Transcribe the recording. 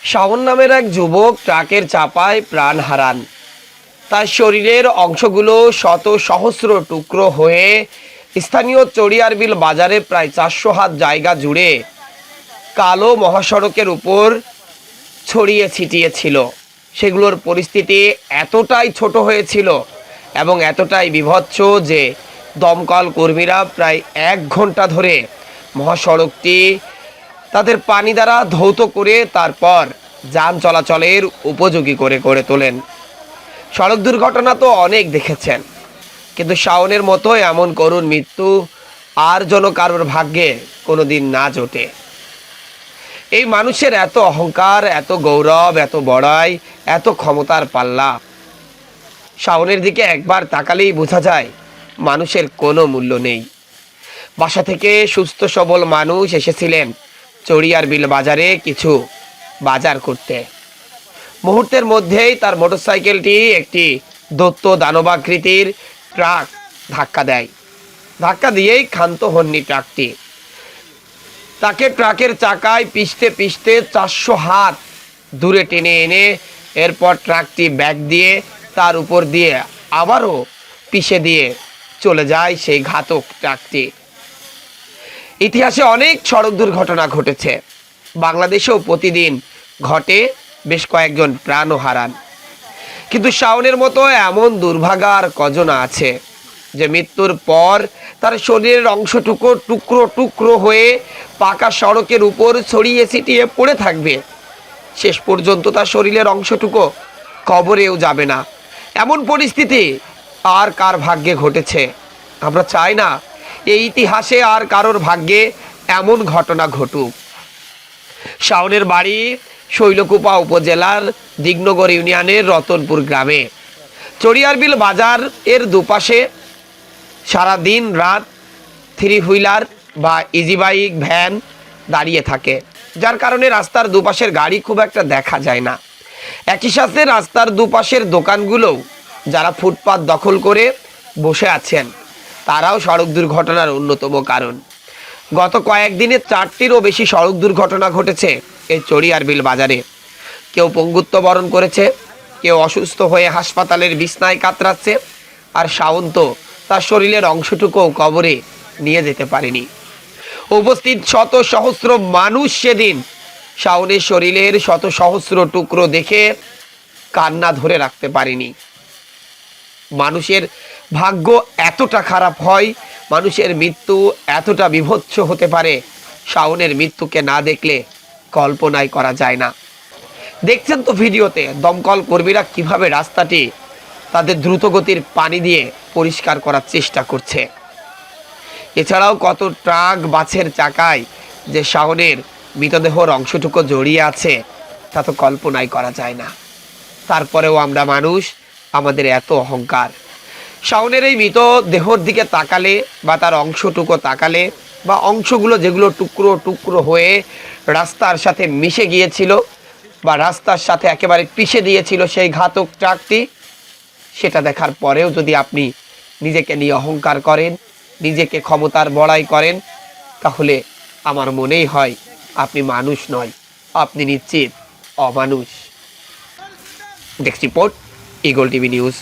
শাওন নামের এক যুবক ট্রাকের চাপায় প্রাণ হারান। তার শরীরের অংশগুলো শত সহস্র টুকরো হয়ে স্থানীয় চড়িয়ারবিল বাজারে প্রায় 400 হাত জায়গা জুড়ে কালো মহাসড়কের উপর ছড়িয়ে ছিটিয়ে ছিল। সেগুলোর পরিস্থিতি এতটাই ছোট হয়েছিল এবং এতটাই বিভৎস যে দমকল কর্মীরা প্রায় 1 ঘন্টা ধরে মহাসড়কটি তাদের পানি দ্বারা ধৌত করে তারপর যান চলাচলের উপযোগী করে গড়ে তোলেন। সড়ক দুর্ঘটনা তো অনেক দেখেছেন, কিন্তু শাওনের মতো এমন করুণ মৃত্যু আর যেন কারোর ভাগ্যে কোনোদিন না জোটে। এই মানুষের এত অহংকার, এত গৌরব, এত বড়াই, এত ক্ষমতার পাল্লা। শাওনের দিকে একবার তাকালেই বোঝা যায় মানুষের কোনো মূল্য নেই। বাসা থেকে সুস্থ সবল মানুষ এসেছিলেন চড়িয়ারবিল বাজারে কিছু বাজার করতে। মুহূর্তের মধ্যেই তার মোটরসাইকেলটি একটি দৈত্য দানবাকৃতির ট্রাক ধাক্কা দেয়। ধাক্কা দিয়েই ক্ষান্ত হননি ট্রাকটি। তাকে ট্রাকের চাকায় পিষতে পিষতে 400 হাত দূরে টেনে এনে এরপর ট্রাকটি ব্যাক দিয়ে তার উপর দিয়ে আবারও পিষে দিয়ে চলে যায় সেই ঘাতক ট্রাকটি। ইতিহাসে অনেক সড়ক দুর্ঘটনা ঘটেছে, বাংলাদেশেও প্রতিদিন ঘটে, বেশ কয়েকজন প্রাণও হারান। কিন্তু শাওনের মতো এমন দুর্ভাগা আর কজন আছে যে মৃত্যুর পর তার শরীরের অংশটুকু টুকরো টুকরো হয়ে পাকা সড়কের উপর ছড়িয়ে ছিটিয়ে পড়ে থাকবে। শেষ পর্যন্ত তার শরীরের অংশটুকু কবরেও যাবে না। এমন পরিস্থিতি আর কার ভাগ্যে ঘটেছে? আমরা চাই না এই ইতিহাসে আর কারোর ভাগ্যে এমন ঘটনা ঘটুক। শাওনের বাড়ি শৈলকুপা উপজেলার দিগনগর ইউনিয়নের রতনপুর গ্রামে। চড়িয়ারবিল বাজার এর দুপাশে সারা দিন রাত 3 হুইলার বা ইজি বাইক, ভ্যান দাঁড়িয়ে থাকে, যার কারণে রাস্তার দুপাশের গাড়ি খুব একটা দেখা যায় না। একই সাথে রাস্তার দুপাশের দোকানগুলোও যারা ফুটপাত দখল করে বসে আছেন তারাও সড়ক দুর্ঘটনার অন্যতম কারণ। গত কয়েকদিনে 4টিরও বেশি সড়ক দুর্ঘটনা ঘটেছে এই চড়িয়ারবিল বাজারে। কেউ পঙ্গুত্ব বরণ করেছে, কেউ অসুস্থ হয়ে হাসপাতালের বিছনায় কাতরাচ্ছে, আর শাওন তো তার শরীরের অংশটুকুও কবরে নিয়ে যেতে পারেনি। উপস্থিত শত সহস্র মানুষ সেদিন শাওনের শরীরের শত সহস্র টুকরো দেখে কান্না ধরে রাখতে পারেনি। মানুষের ভাগ্য এতটা খারাপ হয়, মানুষের মৃত্যু এতটা বিভৎস হতে পারে, শাওনের মৃত্যুকে না দেখলে কল্পনাই করা যায় না। দেখছেন তো ভিডিওতে দমকল কর্মীরা কিভাবে রাস্তাটি তাদের দ্রুতগতির পানি দিয়ে পরিষ্কার করার চেষ্টা করছে। এছাড়াও কত ট্রাক বাসের চাকায় যে শাওনের মৃতদেহর অংশটুকু জড়িয়ে আছে তা তো কল্পনাই করা যায় না। তারপরেও আমরা মানুষ, আমাদের এত অহংকার। শাওনের এই মৃতদেহর দিকে তাকালে বা তার অংশটুকু তাকালে বা অংশগুলো যেগুলো টুকরো টুকরো হয়ে রাস্তার সাথে মিশে গিয়েছিল বা রাস্তার সাথে একেবারে পিষে দিয়েছিল সেই ঘাতক ট্রাকটি, সেটা দেখার পরেও যদি আপনি নিজেকে নিয়ে অহংকার করেন, নিজেকে ক্ষমতার বড়াই করেন, তাহলে আমার মনেই হয় আপনি মানুষ নয়, আপনি নিশ্চিত অমানুষ। Desk report, eagle TV news.